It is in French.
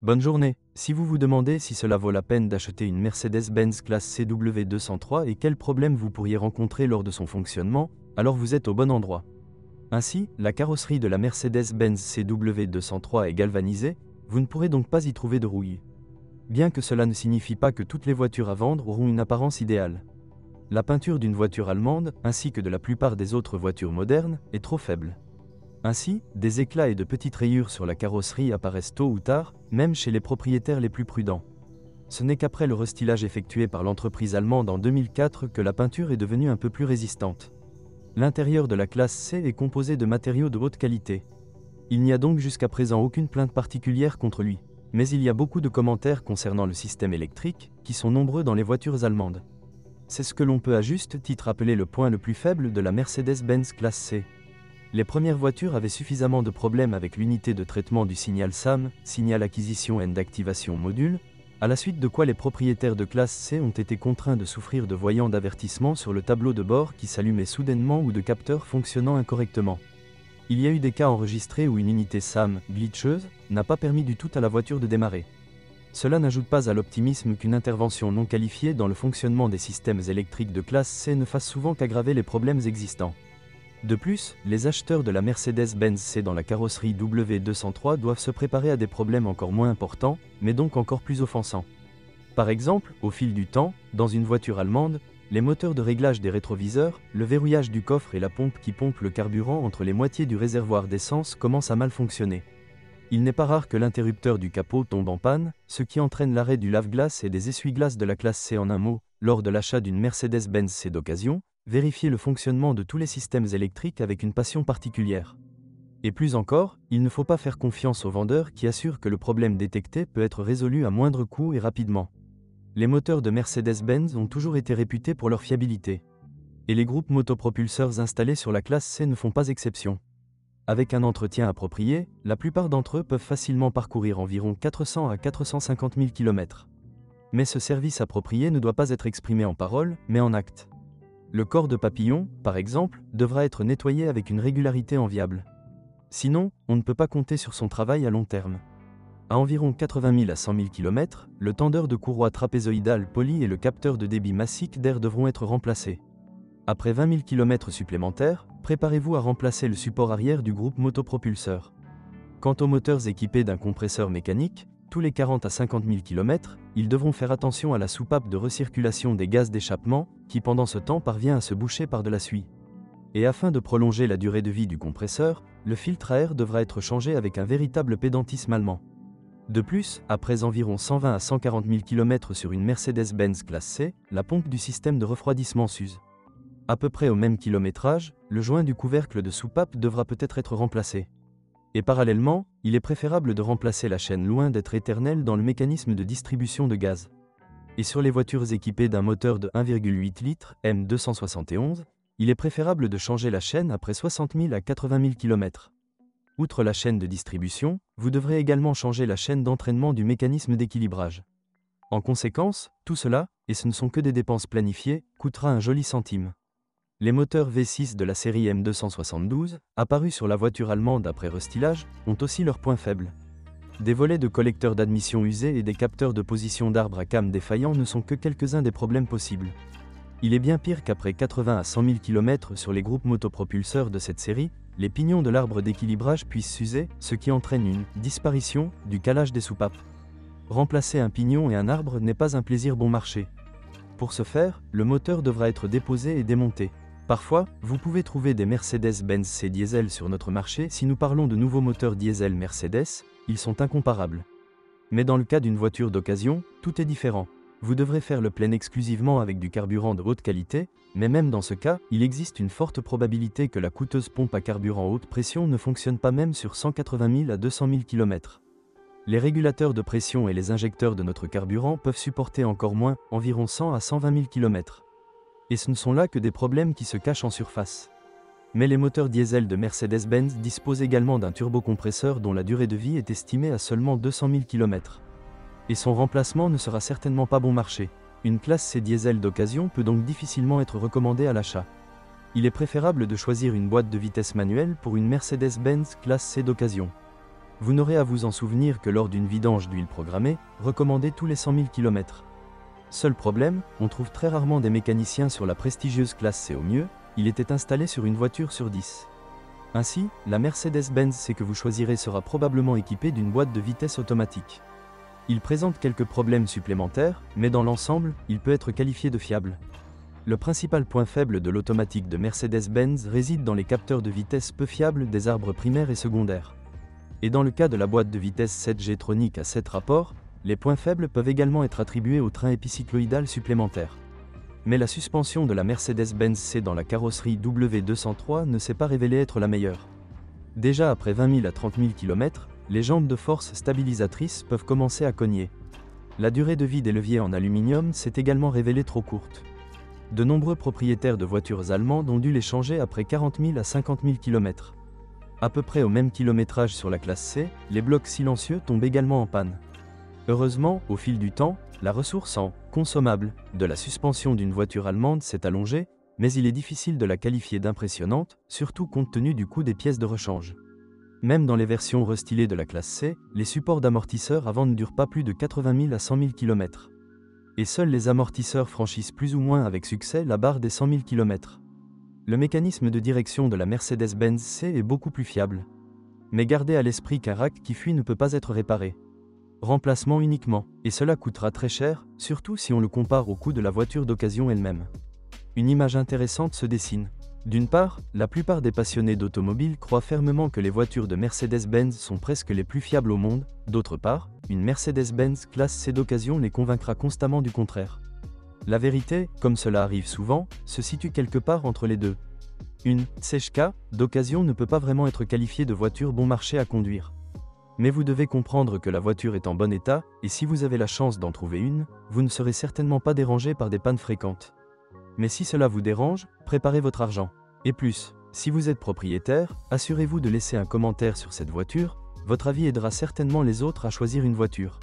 Bonne journée. Si vous vous demandez si cela vaut la peine d'acheter une Mercedes-Benz classe CW203 et quels problèmes vous pourriez rencontrer lors de son fonctionnement, alors vous êtes au bon endroit. Ainsi, la carrosserie de la Mercedes-Benz CW203 est galvanisée, vous ne pourrez donc pas y trouver de rouille. Bien que cela ne signifie pas que toutes les voitures à vendre auront une apparence idéale. La peinture d'une voiture allemande, ainsi que de la plupart des autres voitures modernes, est trop faible. Ainsi, des éclats et de petites rayures sur la carrosserie apparaissent tôt ou tard, même chez les propriétaires les plus prudents. Ce n'est qu'après le restylage effectué par l'entreprise allemande en 2004 que la peinture est devenue un peu plus résistante. L'intérieur de la classe C est composé de matériaux de haute qualité. Il n'y a donc jusqu'à présent aucune plainte particulière contre lui. Mais il y a beaucoup de commentaires concernant le système électrique, qui sont nombreux dans les voitures allemandes. C'est ce que l'on peut à juste titre appeler le point le plus faible de la Mercedes-Benz classe C. Les premières voitures avaient suffisamment de problèmes avec l'unité de traitement du signal SAM, signal acquisition et d'activation module, à la suite de quoi les propriétaires de classe C ont été contraints de souffrir de voyants d'avertissement sur le tableau de bord qui s'allumaient soudainement ou de capteurs fonctionnant incorrectement. Il y a eu des cas enregistrés où une unité SAM, glitcheuse, n'a pas permis du tout à la voiture de démarrer. Cela n'ajoute pas à l'optimisme qu'une intervention non qualifiée dans le fonctionnement des systèmes électriques de classe C ne fasse souvent qu'aggraver les problèmes existants. De plus, les acheteurs de la Mercedes-Benz C dans la carrosserie W203 doivent se préparer à des problèmes encore moins importants, mais donc encore plus offensants. Par exemple, au fil du temps, dans une voiture allemande, les moteurs de réglage des rétroviseurs, le verrouillage du coffre et la pompe qui pompe le carburant entre les moitiés du réservoir d'essence commencent à mal fonctionner. Il n'est pas rare que l'interrupteur du capot tombe en panne, ce qui entraîne l'arrêt du lave-glace et des essuie-glaces de la classe C. En un mot, lors de l'achat d'une Mercedes-Benz C d'occasion, vérifiez le fonctionnement de tous les systèmes électriques avec une passion particulière. Et plus encore, il ne faut pas faire confiance aux vendeurs qui assurent que le problème détecté peut être résolu à moindre coût et rapidement. Les moteurs de Mercedes-Benz ont toujours été réputés pour leur fiabilité. Et les groupes motopropulseurs installés sur la classe C ne font pas exception. Avec un entretien approprié, la plupart d'entre eux peuvent facilement parcourir environ 400 à 450 000 km. Mais ce service approprié ne doit pas être exprimé en paroles, mais en actes. Le corps de papillon, par exemple, devra être nettoyé avec une régularité enviable. Sinon, on ne peut pas compter sur son travail à long terme. À environ 80 000 à 100 000 km, le tendeur de courroie trapézoïdale poli et le capteur de débit massique d'air devront être remplacés. Après 20 000 km supplémentaires, préparez-vous à remplacer le support arrière du groupe motopropulseur. Quant aux moteurs équipés d'un compresseur mécanique, tous les 40 à 50 000 km, ils devront faire attention à la soupape de recirculation des gaz d'échappement, qui pendant ce temps parvient à se boucher par de la suie. Et afin de prolonger la durée de vie du compresseur, le filtre à air devra être changé avec un véritable pédantisme allemand. De plus, après environ 120 à 140 000 km sur une Mercedes-Benz classe C, la pompe du système de refroidissement s'use. À peu près au même kilométrage, le joint du couvercle de soupape devra peut-être être remplacé. Et parallèlement, il est préférable de remplacer la chaîne loin d'être éternelle dans le mécanisme de distribution de gaz. Et sur les voitures équipées d'un moteur de 1,8 litres M271, il est préférable de changer la chaîne après 60 000 à 80 000 km. Outre la chaîne de distribution, vous devrez également changer la chaîne d'entraînement du mécanisme d'équilibrage. En conséquence, tout cela, et ce ne sont que des dépenses planifiées, coûtera un joli centime. Les moteurs V6 de la série M272, apparus sur la voiture allemande après restylage, ont aussi leurs points faibles. Des volets de collecteurs d'admission usés et des capteurs de position d'arbre à cames défaillants ne sont que quelques-uns des problèmes possibles. Il est bien pire qu'après 80 à 100 000 km sur les groupes motopropulseurs de cette série, les pignons de l'arbre d'équilibrage puissent s'user, ce qui entraîne une disparition du calage des soupapes. Remplacer un pignon et un arbre n'est pas un plaisir bon marché. Pour ce faire, le moteur devra être déposé et démonté. Parfois, vous pouvez trouver des Mercedes-Benz C diesel sur notre marché. Si nous parlons de nouveaux moteurs diesel Mercedes, ils sont incomparables. Mais dans le cas d'une voiture d'occasion, tout est différent. Vous devrez faire le plein exclusivement avec du carburant de haute qualité, mais même dans ce cas, il existe une forte probabilité que la coûteuse pompe à carburant haute pression ne fonctionne pas même sur 180 000 à 200 000 km. Les régulateurs de pression et les injecteurs de notre carburant peuvent supporter encore moins, environ 100 à 120 000 km. Et ce ne sont là que des problèmes qui se cachent en surface. Mais les moteurs diesel de Mercedes-Benz disposent également d'un turbocompresseur dont la durée de vie est estimée à seulement 200 000 km. Et son remplacement ne sera certainement pas bon marché. Une classe C diesel d'occasion peut donc difficilement être recommandée à l'achat. Il est préférable de choisir une boîte de vitesse manuelle pour une Mercedes-Benz classe C d'occasion. Vous n'aurez à vous en souvenir que lors d'une vidange d'huile programmée, recommandée tous les 100 000 km. Seul problème, on trouve très rarement des mécaniciens sur la prestigieuse classe C. Au mieux, il était installé sur une voiture sur 10. Ainsi, la Mercedes-Benz C que vous choisirez sera probablement équipée d'une boîte de vitesse automatique. Il présente quelques problèmes supplémentaires, mais dans l'ensemble, il peut être qualifié de fiable. Le principal point faible de l'automatique de Mercedes-Benz réside dans les capteurs de vitesse peu fiables des arbres primaires et secondaires. Et dans le cas de la boîte de vitesse 7G Tronic à 7 rapports, les points faibles peuvent également être attribués au train épicycloïdal supplémentaire. Mais la suspension de la Mercedes-Benz C dans la carrosserie W203 ne s'est pas révélée être la meilleure. Déjà après 20 000 à 30 000 km, les jambes de force stabilisatrices peuvent commencer à cogner. La durée de vie des leviers en aluminium s'est également révélée trop courte. De nombreux propriétaires de voitures allemandes ont dû les changer après 40 000 à 50 000 km. À peu près au même kilométrage sur la classe C, les blocs silencieux tombent également en panne. Heureusement, au fil du temps, la ressource en consommable de la suspension d'une voiture allemande s'est allongée, mais il est difficile de la qualifier d'impressionnante, surtout compte tenu du coût des pièces de rechange. Même dans les versions restylées de la classe C, les supports d'amortisseurs avant ne durent pas plus de 80 000 à 100 000 km. Et seuls les amortisseurs franchissent plus ou moins avec succès la barre des 100 000 km. Le mécanisme de direction de la Mercedes-Benz C est beaucoup plus fiable. Mais gardez à l'esprit qu'un rack qui fuit ne peut pas être réparé. Remplacement uniquement, et cela coûtera très cher, surtout si on le compare au coût de la voiture d'occasion elle-même. Une image intéressante se dessine. D'une part, la plupart des passionnés d'automobile croient fermement que les voitures de Mercedes-Benz sont presque les plus fiables au monde. D'autre part, une Mercedes-Benz classe C d'occasion les convaincra constamment du contraire. La vérité, comme cela arrive souvent, se situe quelque part entre les deux. Une CHK d'occasion ne peut pas vraiment être qualifiée de voiture bon marché à conduire. Mais vous devez comprendre que la voiture est en bon état, et si vous avez la chance d'en trouver une, vous ne serez certainement pas dérangé par des pannes fréquentes. Mais si cela vous dérange, préparez votre argent. Et plus, si vous êtes propriétaire, assurez-vous de laisser un commentaire sur cette voiture, votre avis aidera certainement les autres à choisir une voiture.